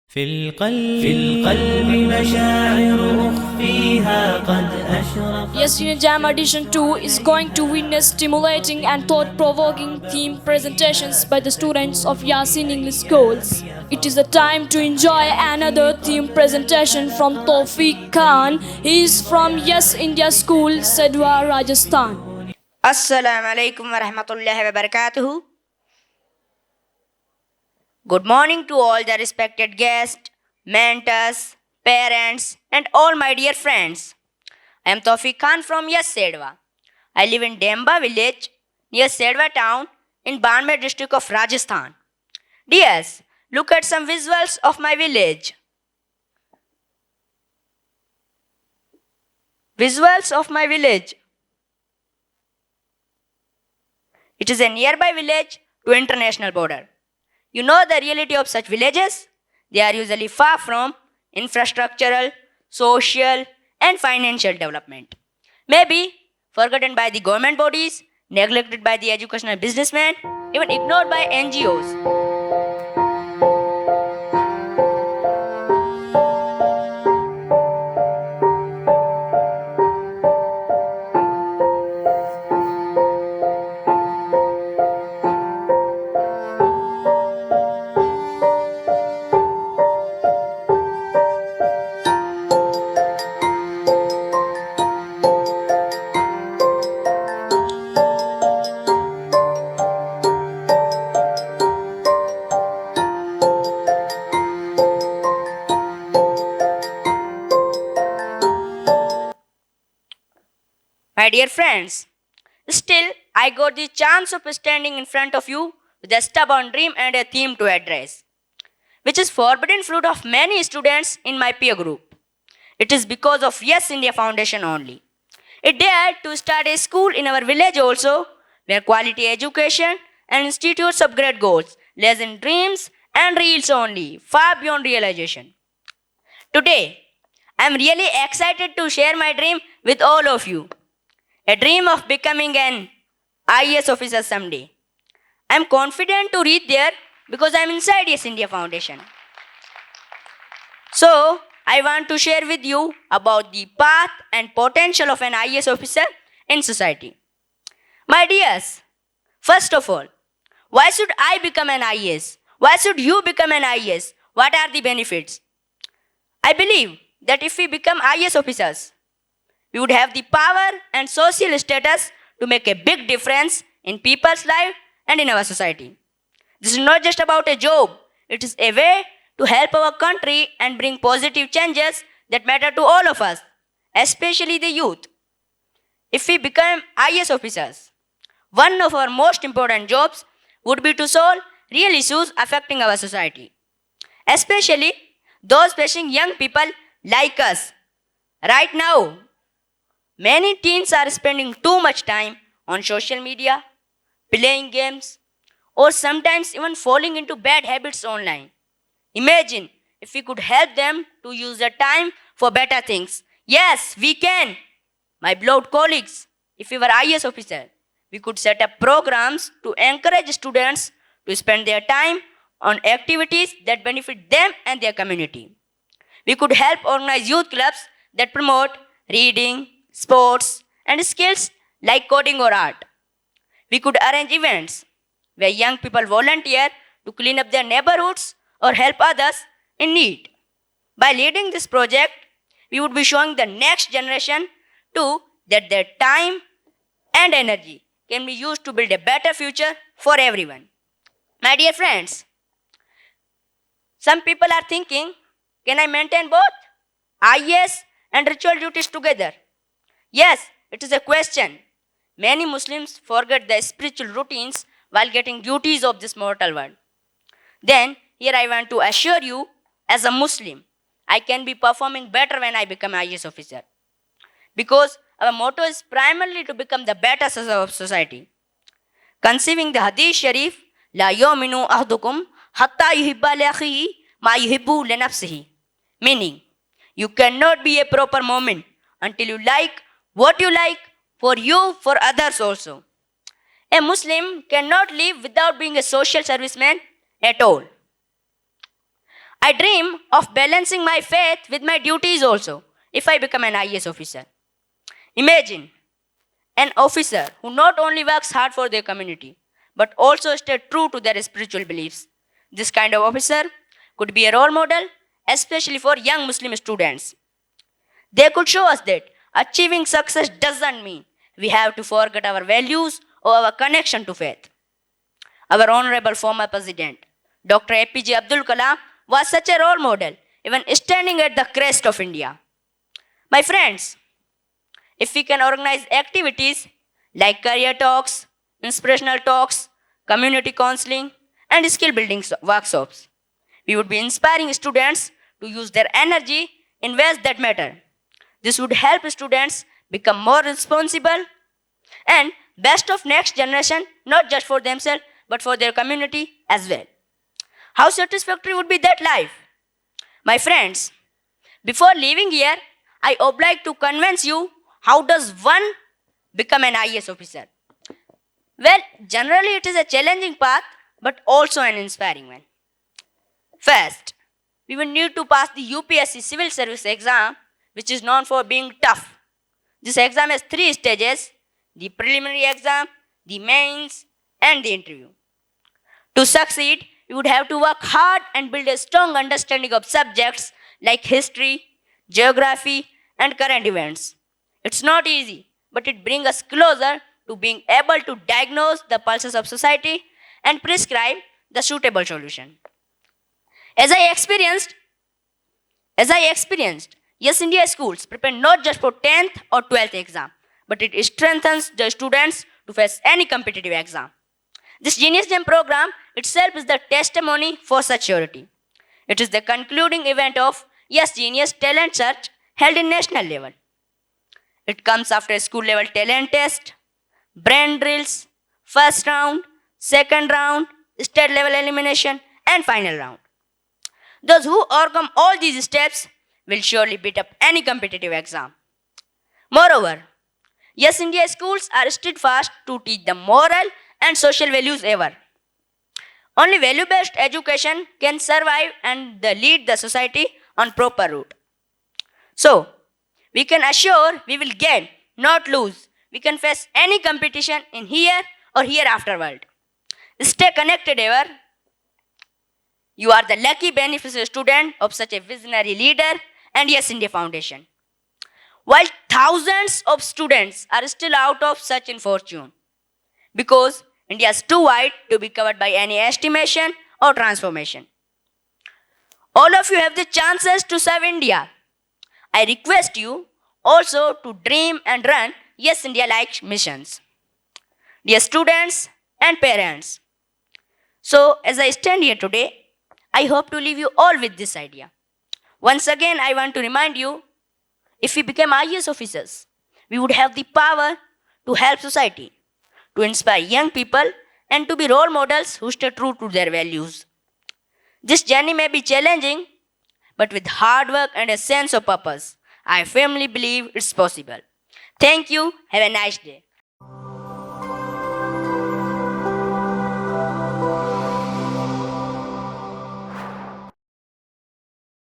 في القلب مشاعر أخفيها قد أشرقت. Yes, Unit Jam Edition 2 is going to witness stimulating and thought-provoking theme presentations by the students of Yasin English Schools. It is the time to enjoy another theme presentation from Tawfiq Khan. He is from Yes India School, Sadwa, Rajasthan. Assalamu alaikum wa rahmatullahi wa barakatuhu. Good morning to all the respected guests, mentors, parents, and all my dear friends. I am Tawfiq Khan from Yes Sedwa. I live in Demba village near Sedwa town in Barmer district of Rajasthan. Dears, look at some visuals of my village. Visuals of my village. It is a nearby village to international border. You know the reality of such villages? They are usually far from infrastructural, social, and financial development. Maybe forgotten by the government bodies, neglected by the educational businessmen, even ignored by NGOs. My dear friends, still I got the chance of standing in front of you with a stubborn dream and a theme to address, which is forbidden fruit of many students in my peer group. It is because of Yes India Foundation only. It dared to start a school in our village also, where quality education and institutes of great goals lies in dreams and reels only, far beyond realization. Today, I am really excited to share my dream with all of you. A dream of becoming an IAS officer someday. I am confident to reach there because I am inside Yes India Foundation. So, I want to share with you about the path and potential of an IAS officer in society. My dears, first of all, why should I become an IAS? Why should you become an IAS? What are the benefits? I believe that if we become IAS officers, we would have the power and social status to make a big difference in people's life and in our society. This is not just about a job, it is a way to help our country and bring positive changes that matter to all of us, especially the youth. If we become IAS officers, one of our most important jobs would be to solve real issues affecting our society, especially those facing young people like us. Right now, many teens are spending too much time on social media, playing games, or sometimes even falling into bad habits online. Imagine if we could help them to use their time for better things. Yes, we can. My beloved colleagues, if we were IAS officer, we could set up programs to encourage students to spend their time on activities that benefit them and their community. We could help organize youth clubs that promote reading, sports, and skills like coding or art. We could arrange events where young people volunteer to clean up their neighborhoods or help others in need. By leading this project, we would be showing the next generation too that their time and energy can be used to build a better future for everyone. My dear friends, some people are thinking, can I maintain both IAS and ritual duties together? Yes, it is a question. Many Muslims forget their spiritual routines while getting duties of this mortal world. Then, here I want to assure you, as a Muslim, I can be performing better when I become IAS officer. Because our motto is primarily to become the better citizen of society. Conceiving the Hadith Sharif, La yominu ahdukum hatta yuhibba li akhihi ma yuhibbu li nafsihi. Meaning, you cannot be a proper moment until you like what you like for you, for others also. A Muslim cannot live without being a social serviceman at all. I dream of balancing my faith with my duties also if I become an IAS officer. Imagine an officer who not only works hard for their community but also stay true to their spiritual beliefs. This kind of officer could be a role model, especially for young Muslim students. They could show us that achieving success doesn't mean we have to forget our values or our connection to faith. Our honorable former president, Dr. APJ Abdul Kalam, was such a role model, even standing at the crest of India. My friends, if we can organize activities like career talks, inspirational talks, community counseling, and skill building workshops, we would be inspiring students to use their energy in ways that matter. This would help students become more responsible and best of next generation, not just for themselves, but for their community as well. How satisfactory would be that life? My friends, before leaving here, I would like to convince you how does one become an IAS officer. Well, generally it is a challenging path, but also an inspiring one. First, we will need to pass the UPSC Civil Service exam, which is known for being tough. This exam has 3 stages: the preliminary exam, the mains, and the interview. To succeed, you would have to work hard and build a strong understanding of subjects like history, geography, and current events. It's not easy, but it brings us closer to being able to diagnose the pulses of society and prescribe the suitable solution. As I experienced, Yes India schools prepare not just for 10th or 12th exam, but it strengthens the students to face any competitive exam. This Genius Gem program itself is the testimony for such surety. It is the concluding event of Yes Genius Talent Search held in national level. It comes after a school level talent test, brain drills, first round, second round, state level elimination, and final round. Those who overcome all these steps will surely beat up any competitive exam. Moreover, Yes India schools are steadfast to teach the moral and social values ever. Only value-based education can survive and lead the society on proper route. So, we can assure we will gain, not lose. We can face any competition in here or hereafter world. Stay connected ever. You are the lucky beneficial student of such a visionary leader and Yes India Foundation. While thousands of students are still out of such fortune, because India is too wide to be covered by any estimation or transformation. All of you have the chances to serve India. I request you also to dream and run Yes India-like missions. Dear students and parents, so as I stand here today, I hope to leave you all with this idea. Once again, I want to remind you, if we became IAS officers, we would have the power to help society, to inspire young people, and to be role models who stay true to their values. This journey may be challenging, but with hard work and a sense of purpose, I firmly believe it's possible. Thank you. Have a nice day.